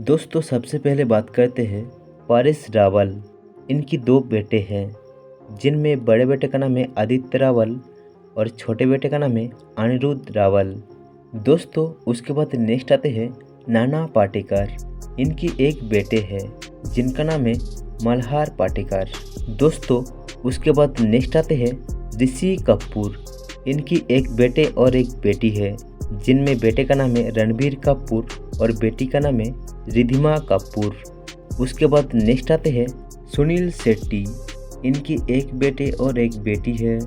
दोस्तों सबसे पहले बात करते हैं पारेश रावल। इनकी दो बेटे हैं जिनमें बड़े बेटे का नाम है आदित्य रावल और छोटे बेटे का नाम है अनिरुद्ध रावल। दोस्तों उसके बाद नेक्स्ट आते हैं नाना पाटेकर। इनकी एक बेटे है जिनका नाम है मल्हार पाटेकर। दोस्तों उसके बाद नेक्स्ट आते हैं ऋषि कपूर। इनकी एक बेटे और एक बेटी है जिनमें बेटे का नाम है रणबीर कपूर और बेटी का नाम है रिधिमा कपूर। उसके बाद नेक्स्ट आते हैं सुनील शेट्टी। इनकी एक बेटे और एक बेटी है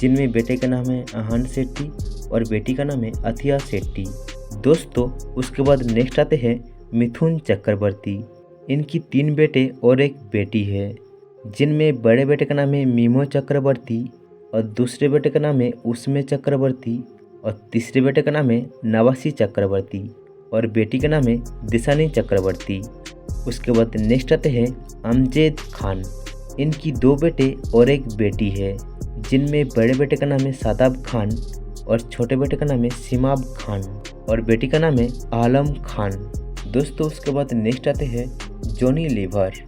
जिनमें बेटे का नाम है आहान शेट्टी और बेटी का नाम है अथिया शेट्टी। दोस्तों उसके बाद नेक्स्ट आते हैं मिथुन चक्रवर्ती। इनकी 3 बेटे और एक बेटी है जिनमें बड़े बेटे का नाम है मीमो चक्रवर्ती और दूसरे बेटे का नाम है उसमे चक्रवर्ती और तीसरे बेटे का नाम है नवासी चक्रवर्ती और बेटी का नाम है दिशानी चक्रवर्ती। उसके बाद नेक्स्ट आते हैं अमजद खान। इनकी 2 बेटे और एक बेटी है जिनमें बड़े बेटे का नाम है शादाब खान और छोटे बेटे का नाम है सिमाब खान और बेटी का नाम है आलम खान। दोस्तों उसके बाद नेक्स्ट आते हैं जॉनी लीवर।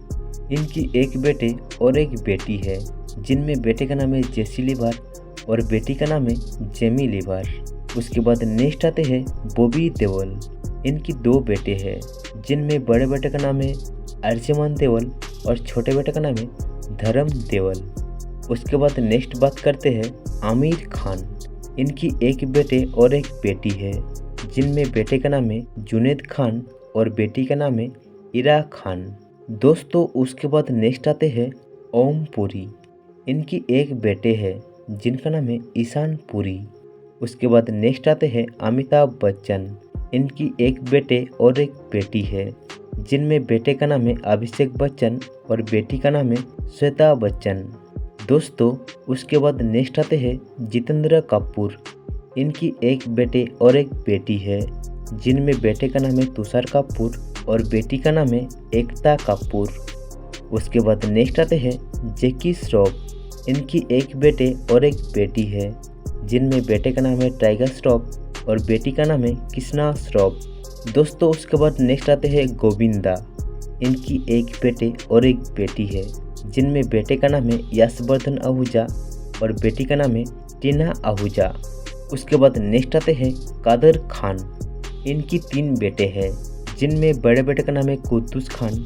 इनकी एक बेटे और एक बेटी है जिनमें बेटे का नाम है जेसी लीवर और बेटी का नाम है जेमी लीवर। उसके बाद नेक्स्ट आते हैं बॉबी देओल। इनकी 2 बेटे हैं जिनमें बड़े बेटे का नाम है अर्जुमन देओल और छोटे बेटे का नाम है धर्म देओल। उसके बाद नेक्स्ट बात करते हैं आमिर खान। इनकी एक बेटे और एक बेटी है जिनमें बेटे का नाम है जुनैद खान और बेटी का नाम है इरा खान। दोस्तों उसके बाद नेक्स्ट आते हैं ओम पुरी। इनकी एक बेटे है जिनका नाम है ईशान पुरी। उसके बाद नेक्स्ट आते हैं अमिताभ बच्चन। इनकी एक बेटे और एक बेटी है जिनमें बेटे का नाम है अभिषेक बच्चन और बेटी का नाम है श्वेता बच्चन। दोस्तों उसके बाद नेक्स्ट आते हैं जितेंद्र कपूर। इनकी एक बेटे और एक बेटी है जिनमें बेटे का नाम है तुषार कपूर और बेटी का नाम है एकता कपूर। उसके बाद नेक्स्ट आते हैं जैकी श्रॉफ। इनकी एक बेटे और एक बेटी है जिनमें बेटे का नाम है टाइगर श्रॉफ और बेटी का नाम है कृष्णा श्रॉफ। दोस्तों उसके बाद नेक्स्ट आते हैं गोविंदा। इनकी एक बेटे और एक बेटी है जिनमें बेटे का नाम है यशवर्धन आहूजा और बेटी का नाम है टीना आहूजा। उसके बाद नेक्स्ट आते हैं कादर खान। इनकी 3 बेटे हैं जिनमें बड़े बेटे का नाम है कुद्दूस खान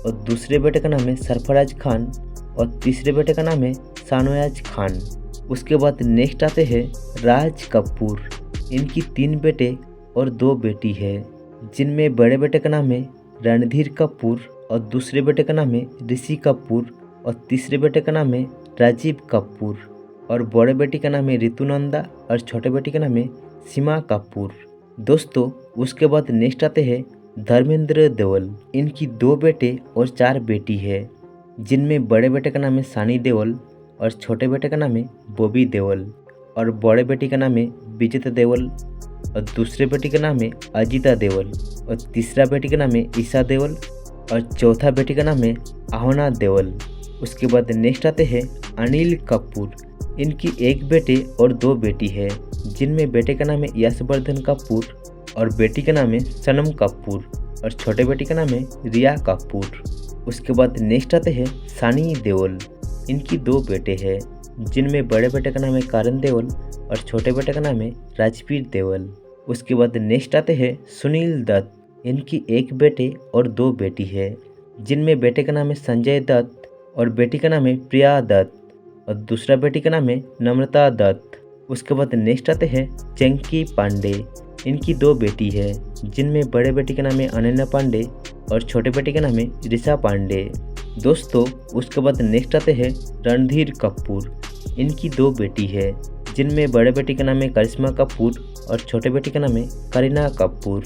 और दूसरे बेटे का नाम है सरफराज खान और तीसरे बेटे का नाम है शानवाज खान। उसके बाद नेक्स्ट आते हैं राज कपूर। इनकी 3 बेटे और 2 बेटी है जिनमें बड़े बेटे का नाम है रणधीर कपूर और दूसरे बेटे का नाम है ऋषि कपूर और तीसरे बेटे का नाम है राजीव कपूर और बड़े बेटी का नाम है ऋतुनंदा और छोटे बेटी का नाम है सीमा कपूर। दोस्तों उसके बाद नेक्स्ट आते हैं धर्मेंद्र देओल। इनकी 2 बेटे और 4 बेटी है जिनमें बड़े बेटे का नाम है सानी देओल और छोटे बेटे का नाम है बॉबी देओल और बड़े बेटी का नाम है विजेता देओल और दूसरे बेटी का नाम है अजिता देओल और तीसरा बेटी का नाम है ईशा देओल और चौथा बेटी का नाम है आहना देओल। उसके बाद नेक्स्ट आते हैं अनिल कपूर। इनकी एक बेटे और 2 बेटी है जिनमें बेटे का नाम है यशवर्धन कपूर और बेटी का नाम है सनम कपूर और छोटे बेटी का नाम है रिया कपूर। उसके बाद नेक्स्ट आते हैं सनी देओल। इनकी 2 बेटे हैं जिनमें बड़े बेटे का नाम है करण देओल और छोटे बेटे का नाम है राजवीर देओल। उसके बाद नेक्स्ट आते हैं सुनील दत्त। इनकी एक बेटे और 2 बेटी है जिनमें बेटे का नाम है संजय दत्त और बेटी का नाम है प्रिया दत्त और दूसरा बेटी का नाम है नम्रता दत्त। उसके बाद नेक्स्ट आते हैं चंकी पांडे। इनकी 2 बेटी है जिनमें बड़े बेटी का नाम है अनन्या पांडे और छोटे बेटे का नाम है ऋषा पांडे। दोस्तों उसके बाद नेक्स्ट आते हैं रणधीर कपूर। इनकी 2 बेटी है जिनमें बड़े बेटी का नाम है करिश्मा कपूर और छोटे बेटी का नाम है करीना कपूर।